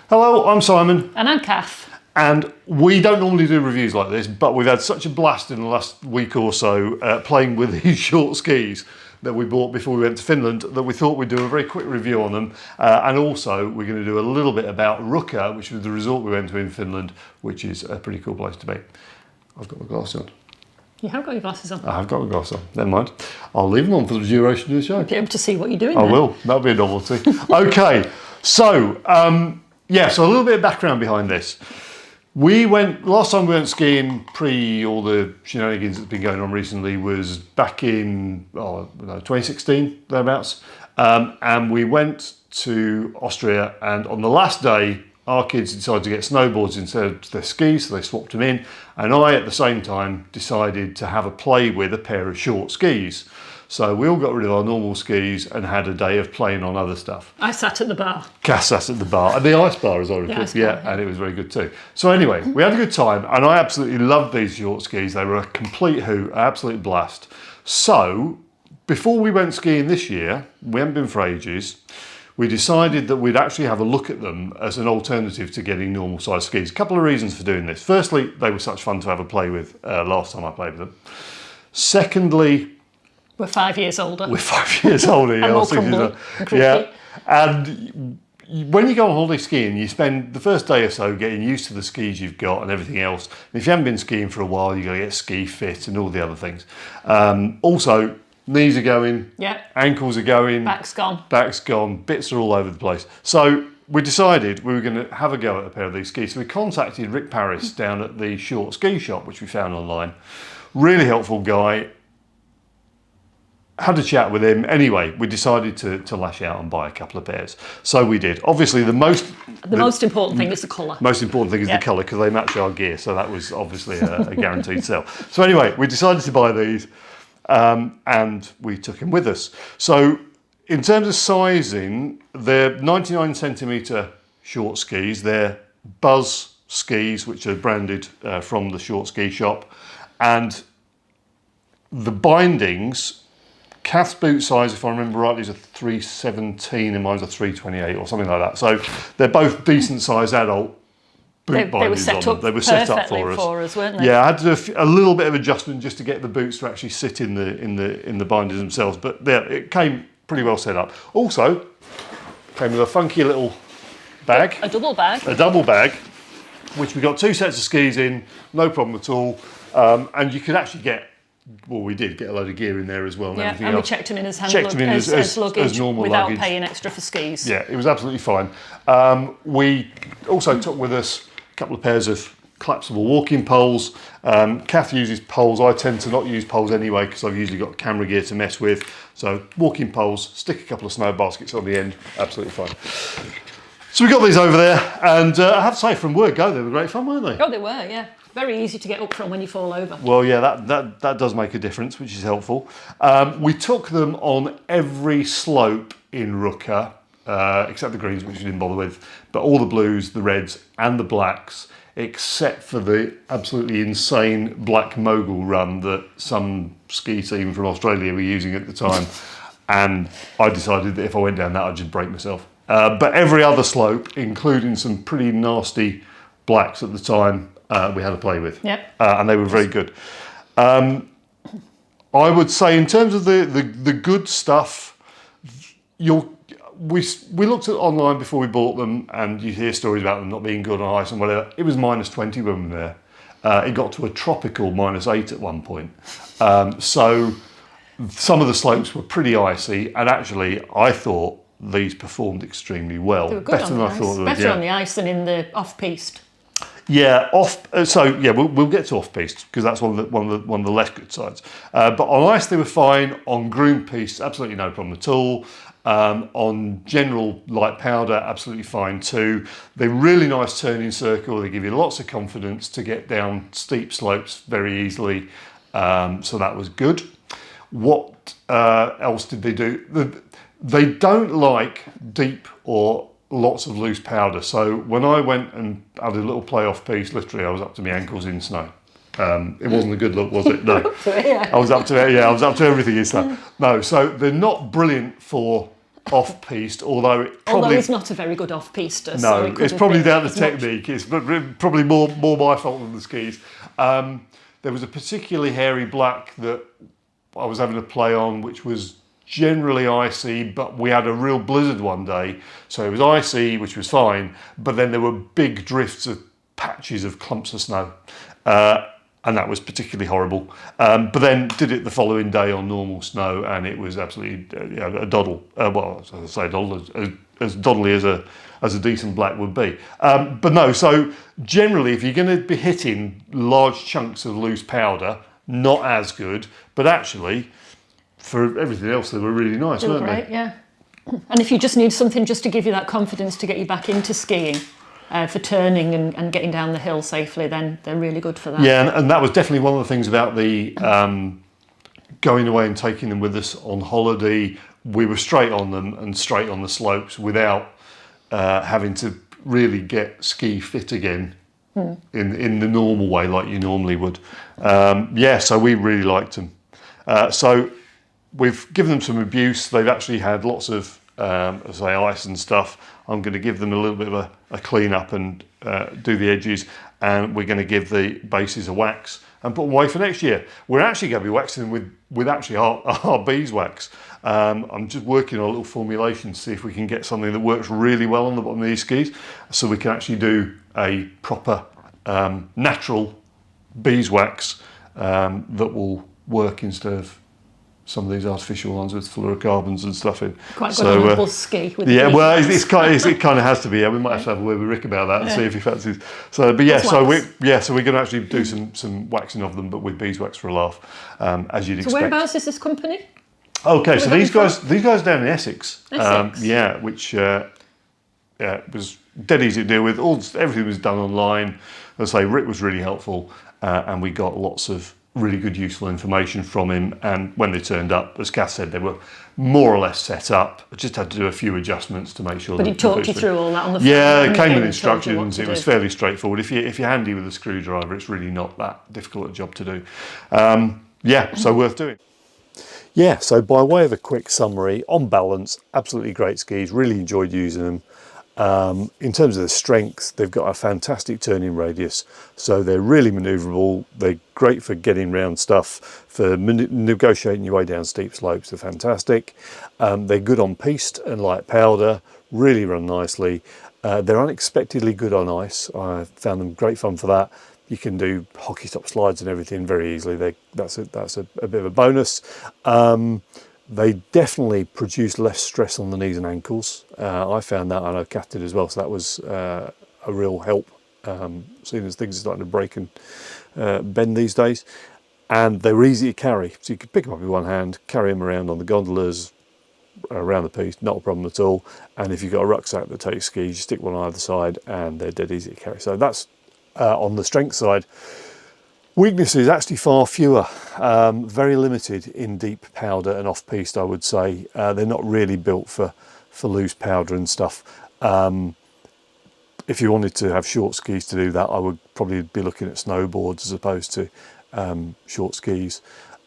Hello, I'm Simon. And I'm Kath. And we don't normally do reviews like this, but we've had such a blast in the last week or so playing with these short skis that we bought before we went to Finland that we thought we'd do a very quick review on them. And also we're going to do a little bit about Ruka, which was the resort we went to in Finland, which is a pretty cool place to be. I've got my glasses on. You have got your glasses on. I have got my glasses on. Never mind. I'll leave them on for the duration of the show. You'll be able to see what you're doing I then. will. That'll be a novelty. Okay. So, so a little bit of background behind this. Last time we went skiing pre all the shenanigans that's been going on recently was back in 2016, thereabouts. And we went to Austria, and on the last day, our kids decided to get snowboards instead of their skis, so they swapped them in. And I, at the same time, decided to have a play with a pair of short skis. So we all got rid of our normal skis and had a day of playing on other stuff. I sat at the bar. Cass sat at the bar, and the ice bar, as I recall. Yeah, and it was very good too. So anyway, we had a good time, and I absolutely loved these short skis. They were a complete hoot, absolute blast. So before we went skiing this year, we hadn't been for ages, we decided that we'd actually have a look at them as an alternative to getting normal size skis. A couple of reasons for doing this. Firstly, they were such fun to have a play with last time I played with them. Secondly, we're 5 years older. We're 5 years older, yeah. And more crumble and yeah. And when you go on holiday skiing, you spend the first day or so getting used to the skis you've got and everything else. And if you haven't been skiing for a while, you've got to get ski fit and all the other things. Also, knees are going, ankles are going, back's gone, bits are all over the place. So we decided we were going to have a go at a pair of these skis. So we contacted Rick Paris down at the short ski shop, which we found online. Really helpful guy. Had a chat with him. Anyway, we decided to lash out and buy a couple of pairs. So we did. Obviously, the most important thing is the colour. Most important thing is the colour, because they match our gear. So that was obviously a guaranteed sell. So anyway, we decided to buy these, and we took them with us. So in terms of sizing, they're 99 centimetre short skis. They're Buzz skis, which are branded from the short ski shop, and the bindings. Kath's boot size, if I remember rightly, is a 317 and mine's a 328 or something like that. So they're both decent sized adult boot bindings on them. They were set up for us, weren't they? Yeah, I had to do a little bit of adjustment just to get the boots to actually sit in the bindings themselves. But yeah, it came pretty well set up. Also, came with a funky little bag. A double bag. A double bag, which we got 2 sets of skis in, no problem at all. And you could actually we did get a load of gear in there as well. And we checked them in as luggage as normal without luggage. paying extra for skis. Yeah, it was absolutely fine. We also took with us a couple of pairs of collapsible walking poles. Kath uses poles. I tend to not use poles anyway because I've usually got camera gear to mess with. So walking poles, stick a couple of snow baskets on the end, absolutely fine. So we got these over there, and I have to say from word go, they were great fun, weren't they? Oh, they were, yeah. Very easy to get up from when you fall over. Well, yeah, that does make a difference, which is helpful. We took them on every slope in Ruka, except the greens, which we didn't bother with, but all the blues, the reds, and the blacks, except for the absolutely insane black mogul run that some ski team from Australia were using at the time. And I decided that if I went down that, I'd just break myself. But every other slope, including some pretty nasty blacks at the time, we had to play with. Yep. And they were very good. I would say in terms of the good stuff, we looked at online before we bought them, and you hear stories about them not being good on ice and whatever. It was -20 when we were there. It got to a tropical -8 at one point. So some of the slopes were pretty icy, and actually I thought these performed extremely well. They were good better than I thought they would. Better on the ice than in the off-piste. Yeah, we'll get to off-piste because that's one of the less good sides. But on ice they were fine. On groomed piste, absolutely no problem at all. On general light powder, absolutely fine too. They're really nice turning circle. They give you lots of confidence to get down steep slopes very easily. So that was good. What else did they do? They don't like deep or lots of loose powder. So when I went and had a little play off piece, literally I was up to my ankles in snow. It wasn't a good look, was it? No. I was up to everything in snow. No, so they're not brilliant for off-piste, although he's not a very good off-pister. No, so it's probably down to technique. It's probably more my fault than the skis. There was a particularly hairy black that I was having to play on, which was generally icy, but we had a real blizzard one day. So it was icy, which was fine, but then there were big drifts of patches of clumps of snow. And that was particularly horrible. But then did it the following day on normal snow, and it was absolutely a doddle. Well, as I say, doddle, as doddly as a decent black would be. But no, so generally, if you're going to be hitting large chunks of loose powder, not as good. But actually, for everything else, they were really nice, weren't they? Great, yeah. And if you just need something just to give you that confidence to get you back into skiing, for turning and getting down the hill safely, then they're really good for that. Yeah, and that was definitely one of the things about the going away and taking them with us on holiday. We were straight on them and straight on the slopes without having to really get ski fit again in the normal way like you normally would. So we really liked them. So we've given them some abuse. They've actually had lots of ice and stuff. I'm going to give them a little bit of a clean up and do the edges, and we're going to give the bases a wax and put them away for next year. We're actually going to be waxing them with actually our beeswax. I'm just working on a little formulation to see if we can get something that works really well on the bottom of these skis, so we can actually do a proper natural beeswax that will work instead of some of these artificial ones with fluorocarbons and stuff in. Quite good on a bus ski. With it kind of has to be. Yeah, we might have to have a word with Rick about that and see if he fancies. So, but so we're going to actually do some waxing of them, but with beeswax for a laugh, as you'd expect. So whereabouts is this company? Okay, so these guys down in Essex. Essex. Which was dead easy to deal with. Everything was done online. As I say, Rick was really helpful, and we got lots of really good useful information from him. And when they turned up, as Kath said, they were more or less set up. I just had to do a few adjustments to make sure. But he talked you through all that on the phone. Yeah, it came with instructions. It was fairly straightforward. If you're handy with a screwdriver, it's really not that difficult a job to do. So worth doing. Yeah, so by way of a quick summary, on balance, absolutely great skis. Really enjoyed using them. In terms of the strength, they've got a fantastic turning radius, so they're really manoeuvrable. They're great for getting around stuff, for negotiating your way down steep slopes. They're fantastic. They're good on piste and light powder, really run nicely. They're unexpectedly good on ice. I found them great fun for that. You can do hockey stop slides and everything very easily. That's a bit of a bonus. They definitely produce less stress on the knees and ankles. I found that, I know Kath did as well, so that was a real help, seeing as things are starting to break and bend these days. And they were easy to carry, so you could pick them up with one hand, carry them around on the gondolas, around the piste, not a problem at all. And if you've got a rucksack that takes skis, you stick one on either side and they're dead easy to carry. So that's on the strength side. Weaknesses actually far fewer, very limited in deep powder and off-piste, I would say. They're not really built for loose powder and stuff. If you wanted to have short skis to do that, I would probably be looking at snowboards as opposed to short skis.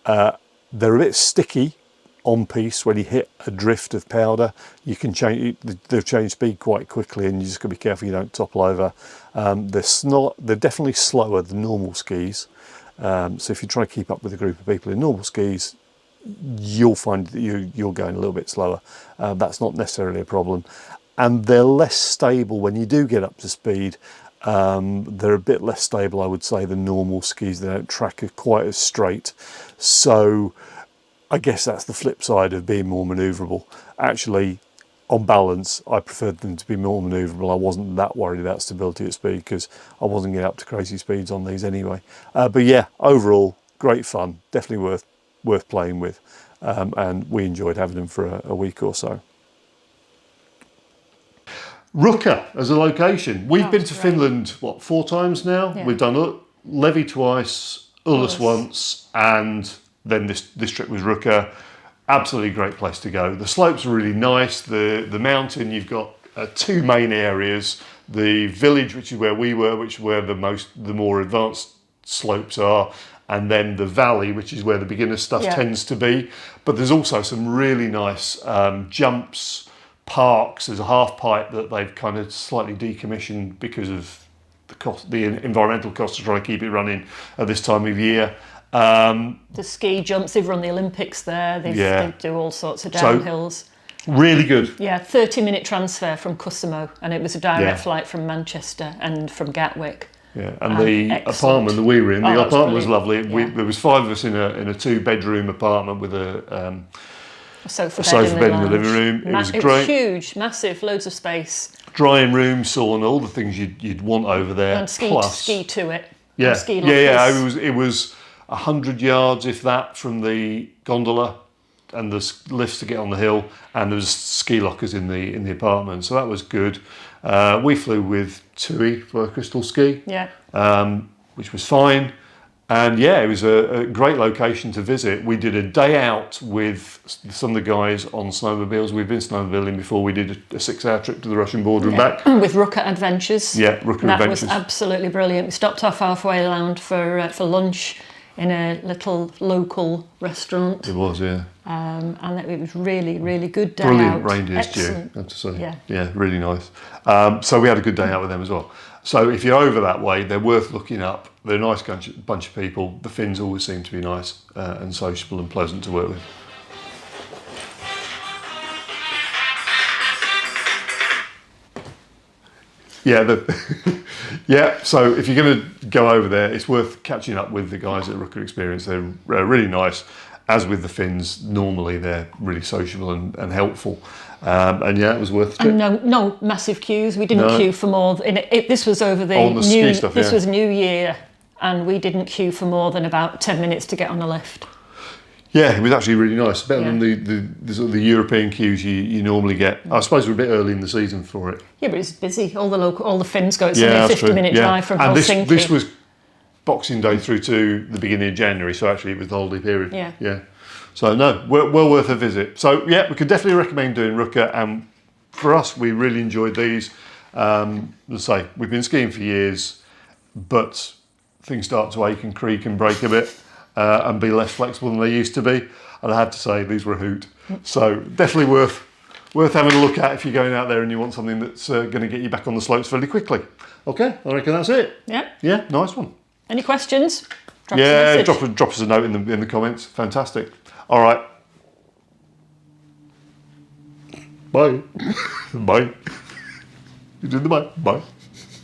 They're a bit sticky on piste. When you hit a drift of powder, you can they've changed speed quite quickly, and you just got to be careful you don't topple over. They're definitely slower than normal skis. So if you try to keep up with a group of people in normal skis, you'll find that you're going a little bit slower. That's not necessarily a problem. And they're less stable when you do get up to speed. They're a bit less stable, I would say, than normal skis. They don't track quite as straight. So I guess that's the flip side of being more manoeuvrable. Actually, on balance, I preferred them to be more manoeuvrable. I wasn't that worried about stability at speed because I wasn't getting up to crazy speeds on these anyway. But yeah, overall, great fun. Definitely worth playing with. And we enjoyed having them for a week or so. Ruka as a location. We've been to Finland, 4 times now? Yeah. We've done Levi twice, Ullus once, and then this trip was Ruka. Absolutely great place to go. The slopes are really nice. The mountain, you've got 2 main areas. The village, which is where we were, which is where the more advanced slopes are, and then the valley, which is where the beginner stuff tends to be. But there's also some really nice jumps, parks. There's a half pipe that they've kind of slightly decommissioned because of the cost, the environmental cost of trying to keep it running at this time of year. The ski jumps, they've run the Olympics there. They do all sorts of downhills. Really good. Yeah, 30-minute transfer from Kosovo, and it was a direct flight from Manchester and from Gatwick. Yeah, and the apartment that we were in, the apartment was lovely. Yeah. There was 5 of us in a 2-bedroom apartment with a sofa bed in the living room. It was great. It was huge, massive, loads of space. Drying room, sauna, all the things you'd want over there. And ski to it. Yeah, ski yeah. It was 100 yards, if that, from the gondola and the lifts to get on the hill, and there was ski lockers in the apartment, so that was good. We flew with TUI for a crystal ski, which was fine, and it was a great location to visit. We did a day out with some of the guys on snowmobiles. We've been snowmobiling before. We did a 6-hour trip to the Russian border and back with Ruka Adventures. Yeah, Ruka Adventures. That was absolutely brilliant. We stopped off halfway around for lunch in a little local restaurant. It was, yeah. And it was really, really good day Brilliant out. reindeer stew, I have to say. Yeah, really nice. So we had a good day out with them as well. So if you're over that way, they're worth looking up. They're a nice bunch of people. The Finns always seem to be nice and sociable and pleasant to work with. So if you're going to go over there, it's worth catching up with the guys at Ruka Experience. They're really nice. As with the Finns, normally they're really sociable and helpful. It was worth it. And no massive queues. We didn't queue for more. This was over was New Year, and we didn't queue for more than about 10 minutes to get on a lift. Yeah, it was actually really nice. Better than the sort of the European queues you normally get. I suppose we're a bit early in the season for it. Yeah, but it's busy. All the Finns go. It's only a 50-minute drive from Helsinki. And this was Boxing Day through to the beginning of January, so actually it was the holiday period. Yeah. So no, well worth a visit. So we could definitely recommend doing Ruka, and for us, we really enjoyed these. Let's say we've been skiing for years, but things start to ache and creak and break a bit, and be less flexible than they used to be. And I have to say, these were a hoot. So definitely worth having a look at if you're going out there and you want something that's going to get you back on the slopes fairly quickly. Okay, I reckon that's it. Yeah, nice one. Any questions? Drop us a message. Drop us a note in the comments. Fantastic. All right. Bye. Bye. You doing the bye? Bye.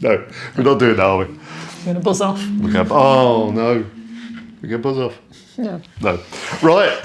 No, we're not doing that, are we? We're going to buzz off. Oh, no. We're going to buzz off. No. No. Right.